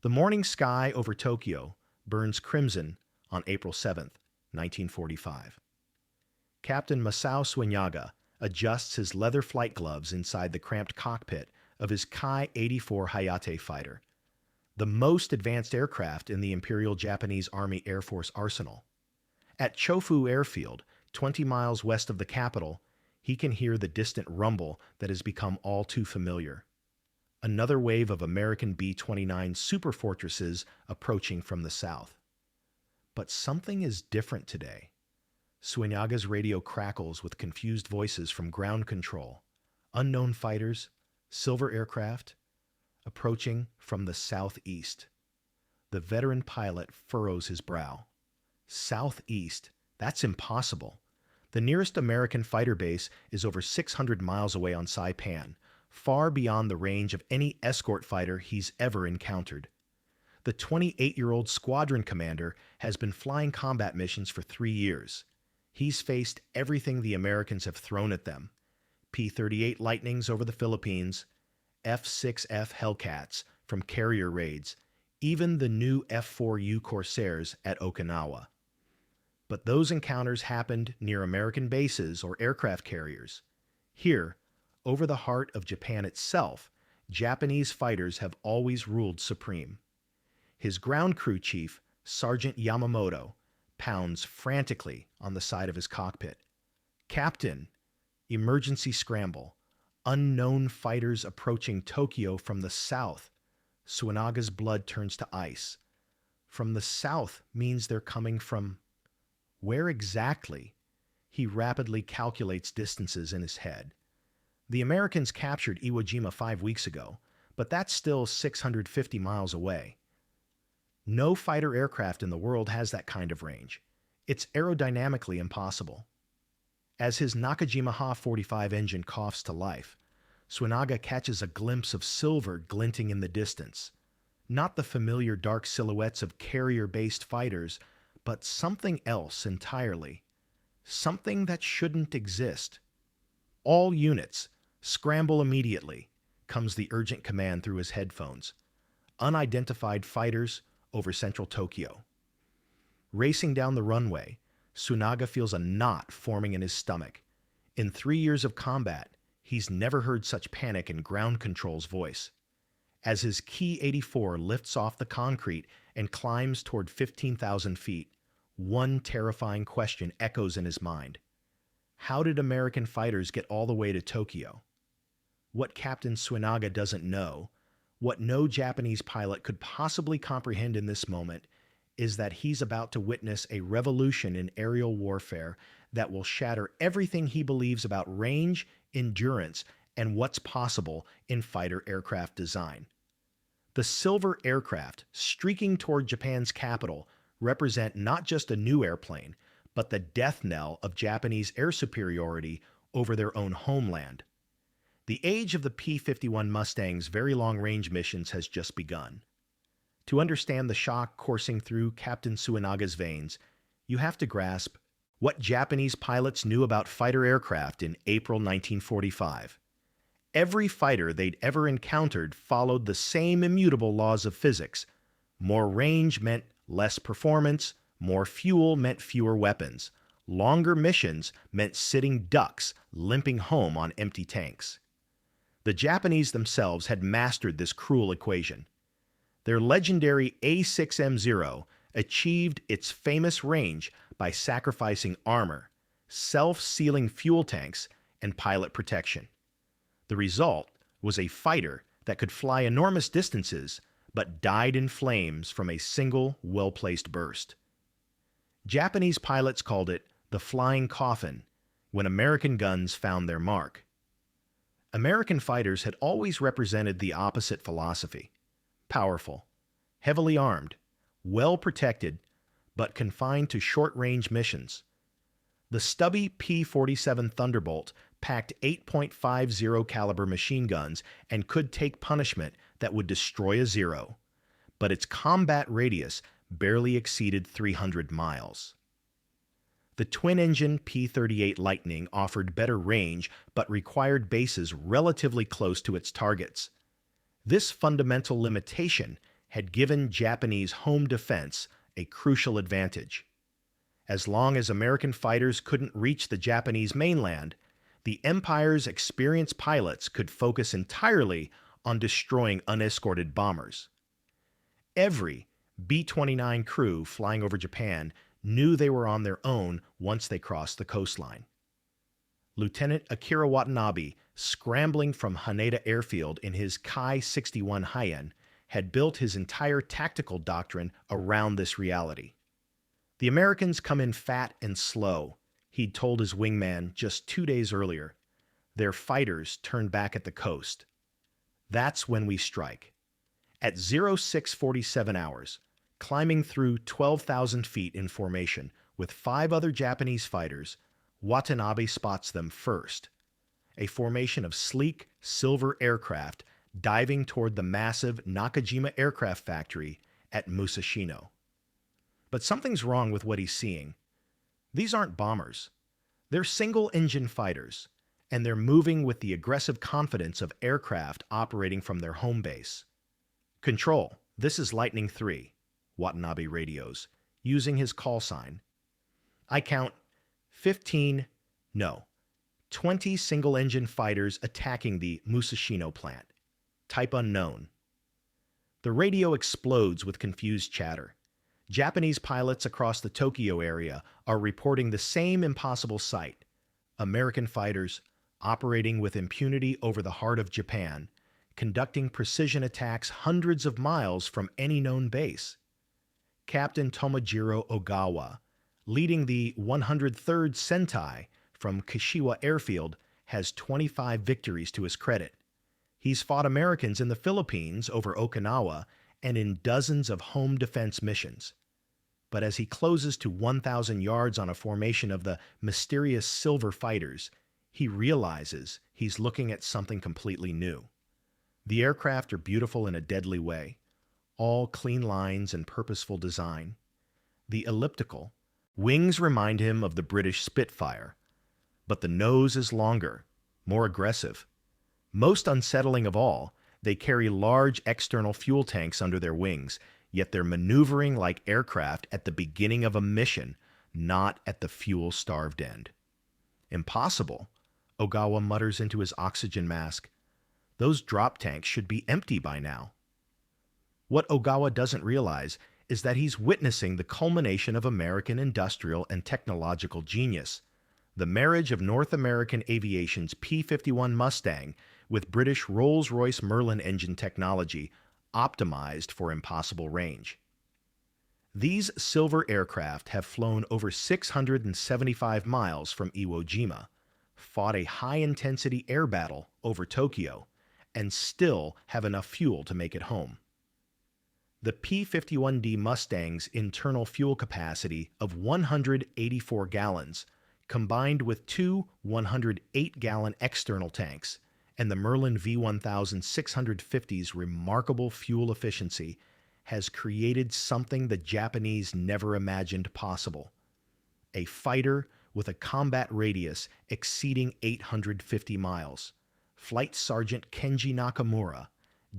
The morning sky over Tokyo burns crimson on April 7th, 1945. Captain Masao Suenaga adjusts his leather flight gloves inside the cramped cockpit of his Ki-84 Hayate fighter, the most advanced aircraft in the Imperial Japanese Army Air Force arsenal. At Chofu Airfield, 20 miles west of the capital, he can hear the distant rumble that has become all too familiar. Another wave of American B-29 superfortresses approaching from the south. But something is different today. Suenaga's radio crackles with confused voices from ground control. Unknown fighters, silver aircraft, approaching from the southeast. The veteran pilot furrows his brow. Southeast? That's impossible. The nearest American fighter base is over 600 miles away on Saipan, far beyond the range of any escort fighter he's ever encountered. The 28-year-old squadron commander has been flying combat missions for 3 years. He's faced everything the Americans have thrown at them. P-38 Lightnings over the Philippines, F-6F Hellcats from carrier raids, even the new F-4U Corsairs at Okinawa. But those encounters happened near American bases or aircraft carriers. Here, over the heart of Japan itself, Japanese fighters have always ruled supreme. His ground crew chief, Sergeant Yamamoto, pounds frantically on the side of his cockpit. Captain, emergency scramble. Unknown fighters approaching Tokyo from the south. Suenaga's blood turns to ice. From the south means they're coming from... where exactly? He rapidly calculates distances in his head. The Americans captured Iwo Jima 5 weeks ago, but that's still 650 miles away. No fighter aircraft in the world has that kind of range. It's aerodynamically impossible. As his Nakajima Ha-45 engine coughs to life, Suenaga catches a glimpse of silver glinting in the distance. Not the familiar dark silhouettes of carrier-based fighters, but something else entirely. Something that shouldn't exist. All units, scramble immediately, comes the urgent command through his headphones. Unidentified fighters over central Tokyo. Racing down the runway, Suenaga feels a knot forming in his stomach. In 3 years of combat, he's never heard such panic in ground control's voice. As his Ki-84 lifts off the concrete and climbs toward 15,000 feet, one terrifying question echoes in his mind. How did American fighters get all the way to Tokyo? What Captain Suenaga doesn't know, what no Japanese pilot could possibly comprehend in this moment, is that he's about to witness a revolution in aerial warfare that will shatter everything he believes about range, endurance, and what's possible in fighter aircraft design. The silver aircraft streaking toward Japan's capital represent not just a new airplane, but the death knell of Japanese air superiority over their own homeland. The age of the P-51 Mustang's very long-range missions has just begun. To understand the shock coursing through Captain Suenaga's veins, you have to grasp what Japanese pilots knew about fighter aircraft in April 1945. Every fighter they'd ever encountered followed the same immutable laws of physics. More range meant less performance, more fuel meant fewer weapons. Longer missions meant sitting ducks, limping home on empty tanks. The Japanese themselves had mastered this cruel equation. Their legendary A6M0 achieved its famous range by sacrificing armor, self-sealing fuel tanks, and pilot protection. The result was a fighter that could fly enormous distances but died in flames from a single well-placed burst. Japanese pilots called it the flying coffin when American guns found their mark. American fighters had always represented the opposite philosophy. Powerful, heavily armed, well protected, but confined to short-range missions. The stubby P-47 Thunderbolt packed 8.50 caliber machine guns and could take punishment that would destroy a Zero, but its combat radius barely exceeded 300 miles. The twin-engine P-38 Lightning offered better range but required bases relatively close to its targets. This fundamental limitation had given Japanese home defense a crucial advantage. As long as American fighters couldn't reach the Japanese mainland, the Empire's experienced pilots could focus entirely on destroying unescorted bombers. Every B-29 crew flying over Japan knew they were on their own once they crossed the coastline. Lieutenant Akira Watanabe, scrambling from Haneda Airfield in his Kai-61 Hien, had built his entire tactical doctrine around this reality. The Americans come in fat and slow, he'd told his wingman just 2 days earlier. Their fighters turn back at the coast. That's when we strike. At 0647 hours, climbing through 12,000 feet in formation with 5 other Japanese fighters, Watanabe spots them first. A formation of sleek, silver aircraft diving toward the massive Nakajima aircraft factory at Musashino. But something's wrong with what he's seeing. These aren't bombers. They're single-engine fighters, and they're moving with the aggressive confidence of aircraft operating from their home base. "Control, this is Lightning 3, Watanabe radios, using his call sign. "I count 15, no, 20 single-engine fighters attacking the Musashino plant. Type unknown." The radio explodes with confused chatter. Japanese pilots across the Tokyo area are reporting the same impossible sight. American fighters, operating with impunity over the heart of Japan, conducting precision attacks hundreds of miles from any known base. Captain Tomojiro Ogawa, leading the 103rd Sentai from Kashiwa Airfield, has 25 victories to his credit. He's fought Americans in the Philippines over Okinawa and in dozens of home defense missions. But as he closes to 1,000 yards on a formation of the mysterious Silver Fighters, he realizes he's looking at something completely new. The aircraft are beautiful in a deadly way, all clean lines and purposeful design. The elliptical wings remind him of the British Spitfire, but the nose is longer, more aggressive. Most unsettling of all, they carry large external fuel tanks under their wings, yet they're maneuvering like aircraft at the beginning of a mission, not at the fuel-starved end. "Impossible," Ogawa mutters into his oxygen mask. "Those drop tanks should be empty by now." What Ogawa doesn't realize is that he's witnessing the culmination of American industrial and technological genius, the marriage of North American aviation's P-51 Mustang with British Rolls-Royce Merlin engine technology optimized for impossible range. These silver aircraft have flown over 675 miles from Iwo Jima, fought a high-intensity air battle over Tokyo, and still have enough fuel to make it home. The P-51D Mustang's internal fuel capacity of 184 gallons, combined with 2 108-gallon external tanks, and the Merlin V1650's remarkable fuel efficiency, has created something the Japanese never imagined possible. A fighter with a combat radius exceeding 850 miles. Flight Sergeant Kenji Nakamura,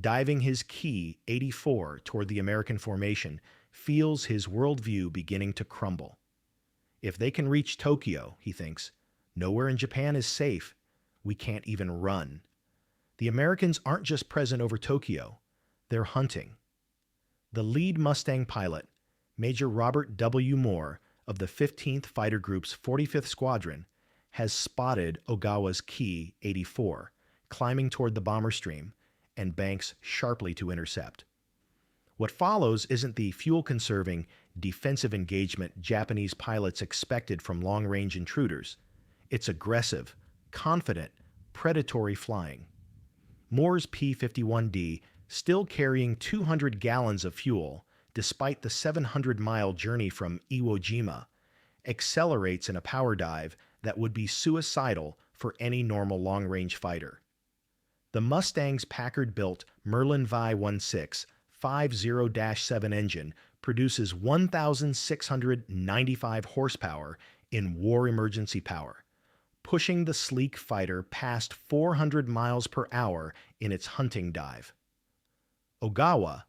diving his Ki-84 toward the American formation, feels his worldview beginning to crumble. If they can reach Tokyo, he thinks, nowhere in Japan is safe. We can't even run. The Americans aren't just present over Tokyo, they're hunting. The lead Mustang pilot, Major Robert W. Moore of the 15th Fighter Group's 45th Squadron, has spotted Ogawa's Ki-84, climbing toward the bomber stream, and banks sharply to intercept. What follows isn't the fuel-conserving, defensive engagement Japanese pilots expected from long-range intruders. It's aggressive, confident, predatory flying. Moore's P-51D, still carrying 200 gallons of fuel, despite the 700-mile journey from Iwo Jima, accelerates in a power dive that would be suicidal for any normal long-range fighter. The Mustang's Packard-built Merlin Vi-16 50-7 engine produces 1,695 horsepower in war emergency power, pushing the sleek fighter past 400 miles per hour in its hunting dive. Ogawa,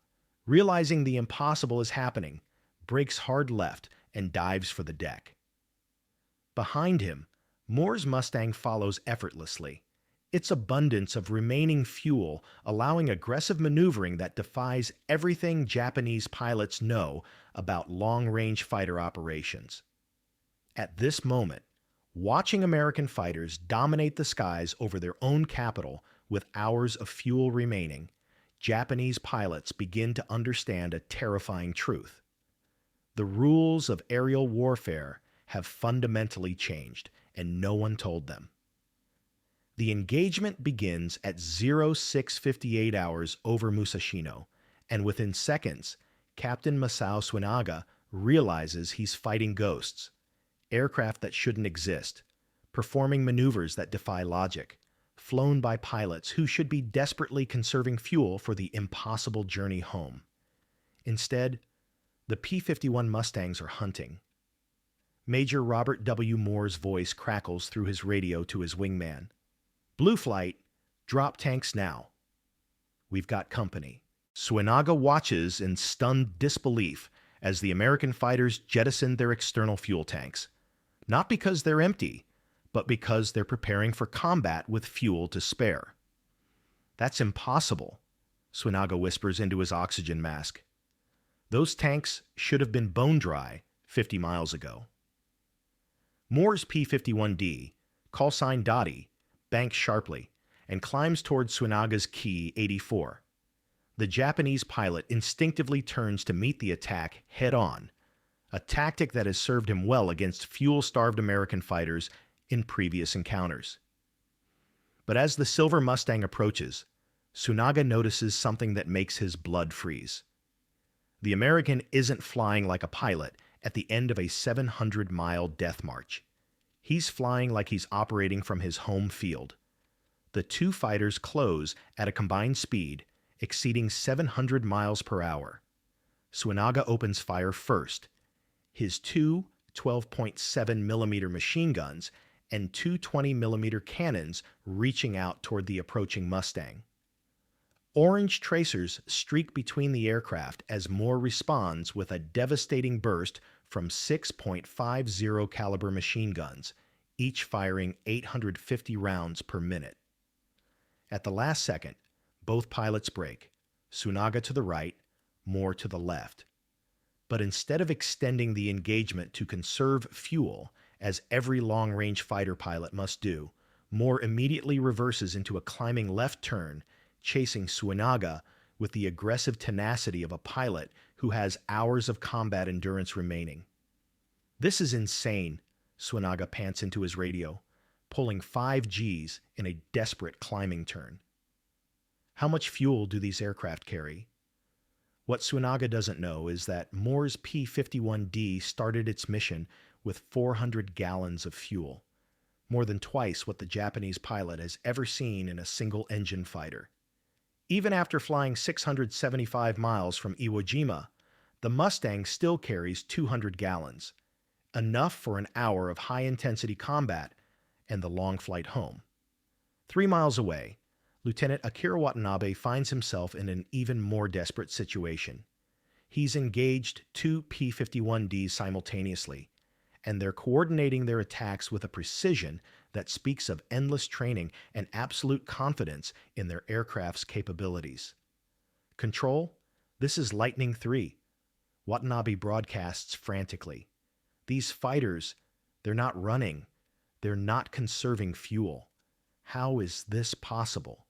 Realizing the impossible is happening, brakes hard left and dives for the deck. Behind him, Moore's Mustang follows effortlessly, its abundance of remaining fuel allowing aggressive maneuvering that defies everything Japanese pilots know about long-range fighter operations. At this moment, watching American fighters dominate the skies over their own capital with hours of fuel remaining, Japanese pilots begin to understand a terrifying truth. The rules of aerial warfare have fundamentally changed, and no one told them. The engagement begins at 0658 hours over Musashino, and within seconds, Captain Masao Suenaga realizes he's fighting ghosts, aircraft that shouldn't exist, performing maneuvers that defy logic, flown by pilots who should be desperately conserving fuel for the impossible journey home. Instead, the P-51 Mustangs are hunting. Major Robert W. Moore's voice crackles through his radio to his wingman. "Blue Flight, drop tanks now. We've got company." Suenaga watches in stunned disbelief as the American fighters jettison their external fuel tanks, not because they're empty, but because they're preparing for combat with fuel to spare. "That's impossible," Suenaga whispers into his oxygen mask. "Those tanks should have been bone dry 50 miles ago." Moore's P-51D, call sign Dottie, banks sharply and climbs toward Suenaga's Key 84. The Japanese pilot instinctively turns to meet the attack head-on, a tactic that has served him well against fuel-starved American fighters in previous encounters. But as the Silver Mustang approaches, Suenaga notices something that makes his blood freeze. The American isn't flying like a pilot at the end of a 700-mile death march. He's flying like he's operating from his home field. The two fighters close at a combined speed exceeding 700 miles per hour. Suenaga opens fire first, his two 12.7 millimeter machine guns and two 20 millimeter cannons reaching out toward the approaching Mustang. Orange tracers streak between the aircraft as Moore responds with a devastating burst from 6.50 caliber machine guns, each firing 850 rounds per minute. At the last second, both pilots brake, Suenaga to the right, Moore to the left. But instead of extending the engagement to conserve fuel, as every long-range fighter pilot must do, Moore immediately reverses into a climbing left turn, chasing Suenaga with the aggressive tenacity of a pilot who has hours of combat endurance remaining. "This is insane," Suenaga pants into his radio, pulling 5 Gs in a desperate climbing turn. How much fuel do these aircraft carry? What Suenaga doesn't know is that Moore's P-51D started its mission with 400 gallons of fuel, more than twice what the Japanese pilot has ever seen in a single-engine fighter. Even after flying 675 miles from Iwo Jima, the Mustang still carries 200 gallons, enough for an hour of high-intensity combat and the long flight home. 3 miles away, Lieutenant Akira Watanabe finds himself in an even more desperate situation. He's engaged 2 P-51Ds simultaneously, and they're coordinating their attacks with a precision that speaks of endless training and absolute confidence in their aircraft's capabilities. "Control, this is Lightning III," Watanabe broadcasts frantically. "These fighters, they're not running. They're not conserving fuel. How is this possible?"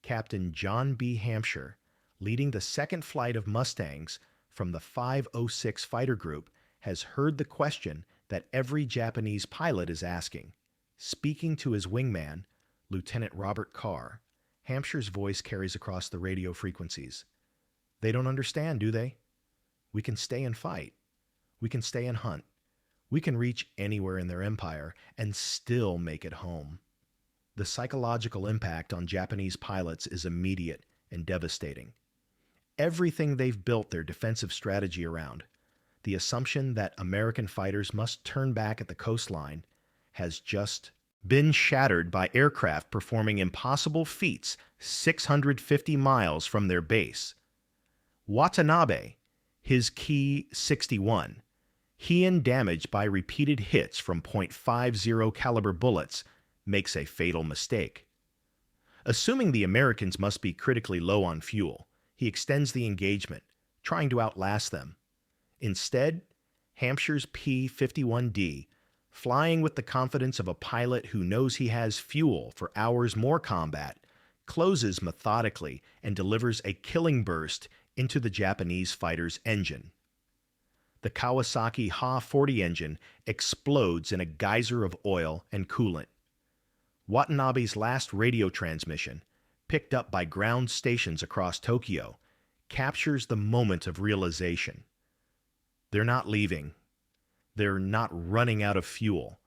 Captain John B. Hampshire, leading the second flight of Mustangs from the 506 fighter group, has heard the question that every Japanese pilot is asking. Speaking to his wingman, Lieutenant Robert Carr, Hampshire's voice carries across the radio frequencies. "They don't understand, do they? We can stay and fight. We can stay and hunt. We can reach anywhere in their empire and still make it home." The psychological impact on Japanese pilots is immediate and devastating. Everything they've built their defensive strategy around, the assumption that American fighters must turn back at the coastline, has just been shattered by aircraft performing impossible feats 650 miles from their base. Watanabe, his Ki-61, he and damaged by repeated hits from .50 caliber bullets, makes a fatal mistake. Assuming the Americans must be critically low on fuel, he extends the engagement, trying to outlast them. Instead, Hampshire's P-51D, flying with the confidence of a pilot who knows he has fuel for hours more combat, closes methodically and delivers a killing burst into the Japanese fighter's engine. The Kawasaki Ha-40 engine explodes in a geyser of oil and coolant. Watanabe's last radio transmission, picked up by ground stations across Tokyo, captures the moment of realization. They're not leaving. They're not running out of fuel.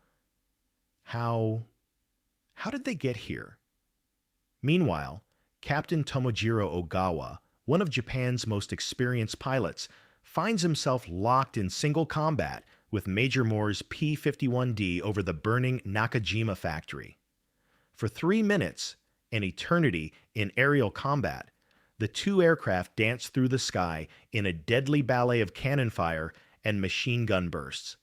How did they get here? Meanwhile, Captain Tomojiro Ogawa, one of Japan's most experienced pilots, finds himself locked in single combat with Major Moore's P-51D over the burning Nakajima factory. For 3 minutes, an eternity in aerial combat, the two aircraft dance through the sky in a deadly ballet of cannon fire and machine gun bursts.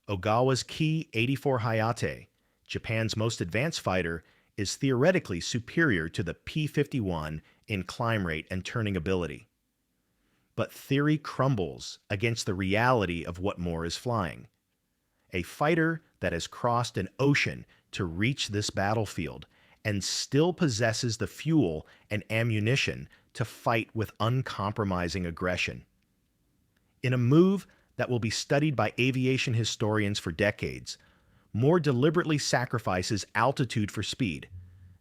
Ogawa's Ki-84 Hayate, Japan's most advanced fighter, is theoretically superior to the P-51 in climb rate and turning ability. But theory crumbles against the reality of what Moore is flying. A fighter that has crossed an ocean to reach this battlefield and still possesses the fuel and ammunition to fight with uncompromising aggression. In a move that will be studied by aviation historians for decades, Moore deliberately sacrifices altitude for speed,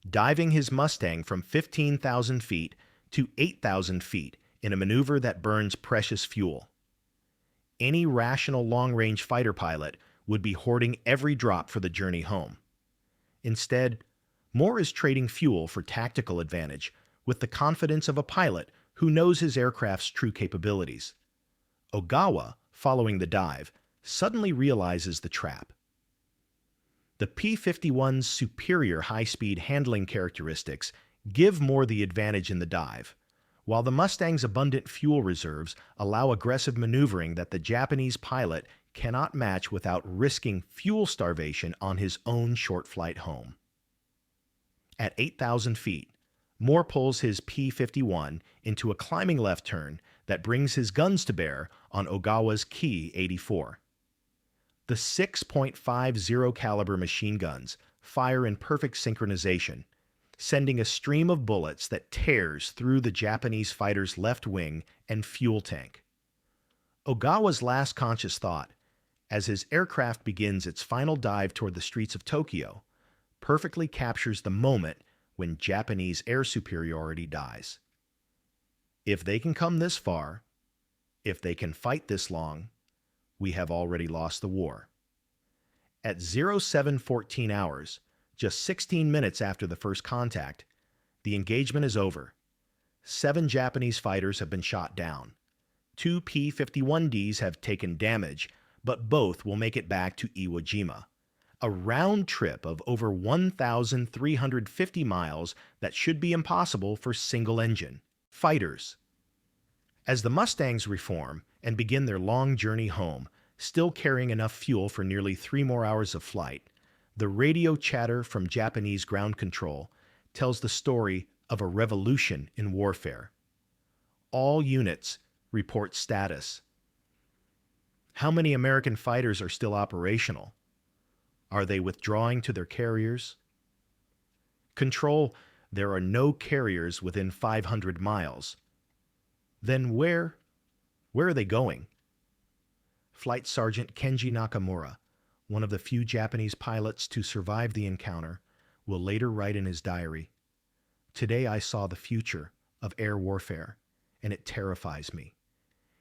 diving his Mustang from 15,000 feet to 8,000 feet in a maneuver that burns precious fuel. Any rational long-range fighter pilot would be hoarding every drop for the journey home. Instead, Moore is trading fuel for tactical advantage with the confidence of a pilot who knows his aircraft's true capabilities. Ogawa, following the dive, suddenly realizes the trap. The P-51's superior high-speed handling characteristics give Moore the advantage in the dive, while the Mustang's abundant fuel reserves allow aggressive maneuvering that the Japanese pilot cannot match without risking fuel starvation on his own short flight home. At 8,000 feet, Moore pulls his P-51 into a climbing left turn that brings his guns to bear on Ogawa's Ki-84. The 6.50 caliber machine guns fire in perfect synchronization, sending a stream of bullets that tears through the Japanese fighter's left wing and fuel tank. Ogawa's last conscious thought, as his aircraft begins its final dive toward the streets of Tokyo, perfectly captures the moment when Japanese air superiority dies. If they can come this far, if they can fight this long, we have already lost the war. At 0714 hours, just 16 minutes after the first contact, the engagement is over. 7 Japanese fighters have been shot down. 2 P-51Ds have taken damage, but both will make it back to Iwo Jima, a round trip of over 1,350 miles that should be impossible for single-engine fighters. As the Mustangs reform and begin their long journey home, still carrying enough fuel for nearly 3 more hours of flight, the radio chatter from Japanese ground control tells the story of a revolution in warfare. All units report status. How many American fighters are still operational? Are they withdrawing to their carriers? Control, there are no carriers within 500 miles. Then where are they going? Flight Sergeant Kenji Nakamura, one of the few Japanese pilots to survive the encounter, will later write in his diary, "Today I saw the future of air warfare, and it terrifies me.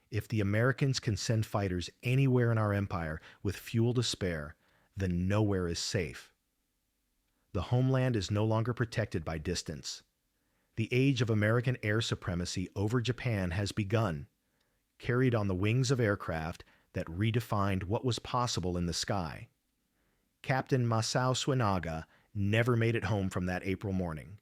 If the Americans can send fighters anywhere in our empire with fuel to spare, then nowhere is safe. The homeland is no longer protected by distance. The age of American air supremacy over Japan has begun, carried on the wings of aircraft that redefined what was possible in the sky. Captain Masao Suenaga never made it home from that April morning.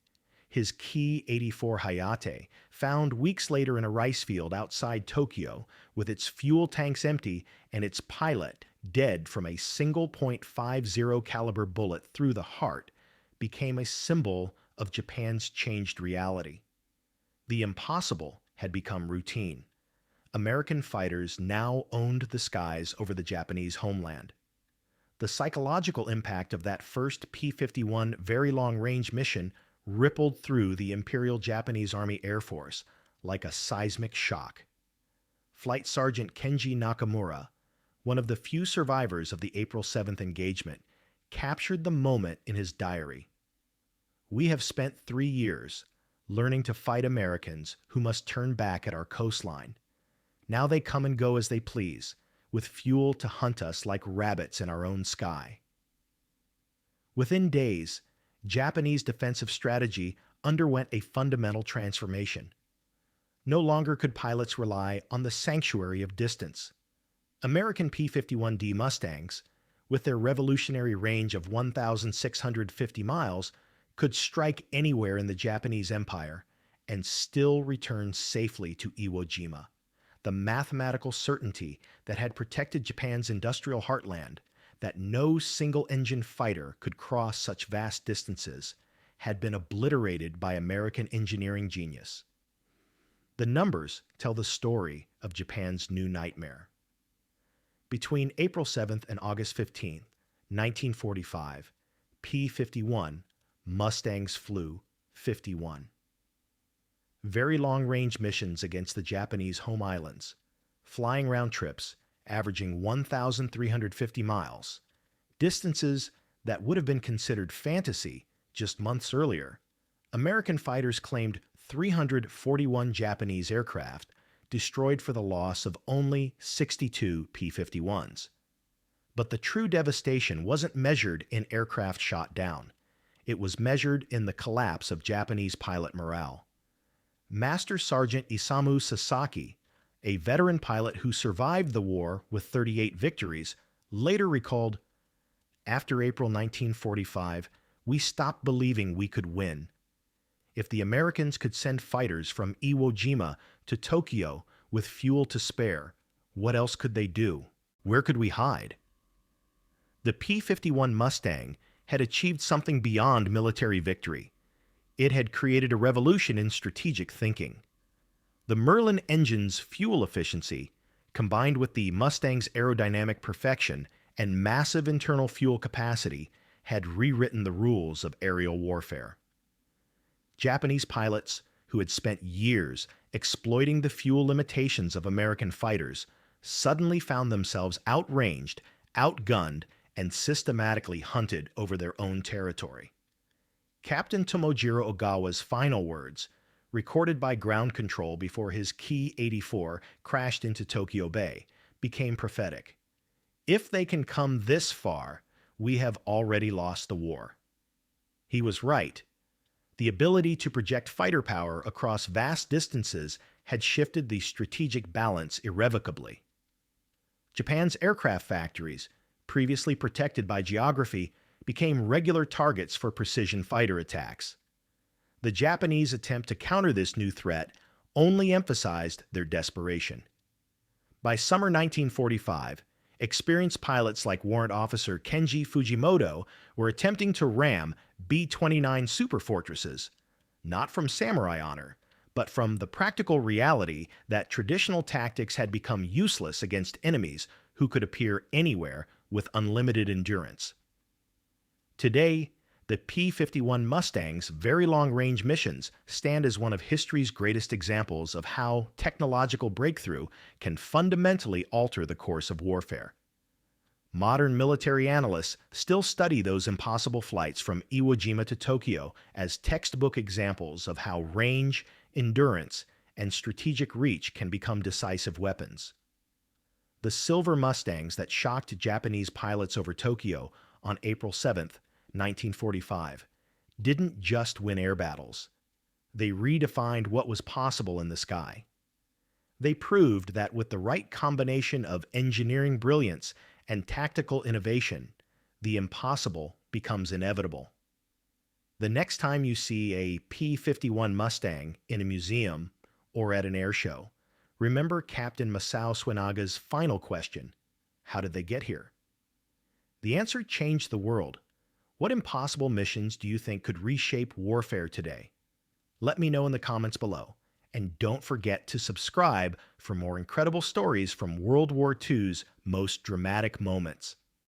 his Ki-84 Hayate, found weeks later in a rice field outside Tokyo with its fuel tanks empty and its pilot dead from a single .50 caliber bullet through the heart, became a symbol of Japan's changed reality. The impossible had become routine. American fighters now owned the skies over the Japanese homeland. The psychological impact of that first P-51 very long-range mission rippled through the Imperial Japanese Army Air Force like a seismic shock. Flight Sergeant Kenji Nakamura, one of the few survivors of the April 7th engagement, captured the moment in his diary. "We have spent 3 years learning to fight Americans who must turn back at our coastline. Now they come and go as they please, with fuel to hunt us like rabbits in our own sky." Within days, Japanese defensive strategy underwent a fundamental transformation. No longer could pilots rely on the sanctuary of distance. American P-51D Mustangs, with their revolutionary range of 1,650 miles, could strike anywhere in the Japanese Empire and still return safely to Iwo Jima. The mathematical certainty that had protected Japan's industrial heartland, that no single-engine fighter could cross such vast distances, had been obliterated by American engineering genius. The numbers tell the story of Japan's new nightmare. Between April 7th and August 15th, 1945, P-51 Mustangs flew 51. Very long-range missions against the Japanese home islands, flying round trips averaging 1,350 miles, distances that would have been considered fantasy just months earlier. American fighters claimed 341 Japanese aircraft destroyed for the loss of only 62 P-51s. But the true devastation wasn't measured in aircraft shot down. It was measured in the collapse of Japanese pilot morale. Master Sergeant Isamu Sasaki, a veteran pilot who survived the war with 38 victories, later recalled, "After April 1945, we stopped believing we could win. If the Americans could send fighters from Iwo Jima to Tokyo with fuel to spare, what else could they do? Where could we hide?" The P-51 Mustang had achieved something beyond military victory. It had created a revolution in strategic thinking. The Merlin engine's fuel efficiency, combined with the Mustang's aerodynamic perfection and massive internal fuel capacity, had rewritten the rules of aerial warfare. Japanese pilots, who had spent years exploiting the fuel limitations of American fighters, suddenly found themselves outranged, outgunned, and systematically hunted over their own territory. Captain Tomojiro Ogawa's final words, recorded by ground control before his Ki-84 crashed into Tokyo Bay, became prophetic. "If they can come this far, we have already lost the war." He was right. The ability to project fighter power across vast distances had shifted the strategic balance irrevocably. Japan's aircraft factories, previously protected by geography, became regular targets for precision fighter attacks. The Japanese attempt to counter this new threat only emphasized their desperation. By summer 1945, experienced pilots like Warrant Officer Kenji Fujimoto were attempting to ram B-29 superfortresses, not from samurai honor, but from the practical reality that traditional tactics had become useless against enemies who could appear anywhere with unlimited endurance. Today, the P-51 Mustang's very long-range missions stand as one of history's greatest examples of how technological breakthrough can fundamentally alter the course of warfare. Modern military analysts still study those impossible flights from Iwo Jima to Tokyo as textbook examples of how range, endurance, and strategic reach can become decisive weapons. The silver Mustangs that shocked Japanese pilots over Tokyo on April 7, 1945, didn't just win air battles. They redefined what was possible in the sky. They proved that with the right combination of engineering brilliance and tactical innovation, the impossible becomes inevitable. The next time you see a P-51 Mustang in a museum or at an air show, remember Captain Masao Suenaga's final question: how did they get here? The answer changed the world. What impossible missions do you think could reshape warfare today? Let me know in the comments below. And don't forget to subscribe for more incredible stories from World War II's most dramatic moments.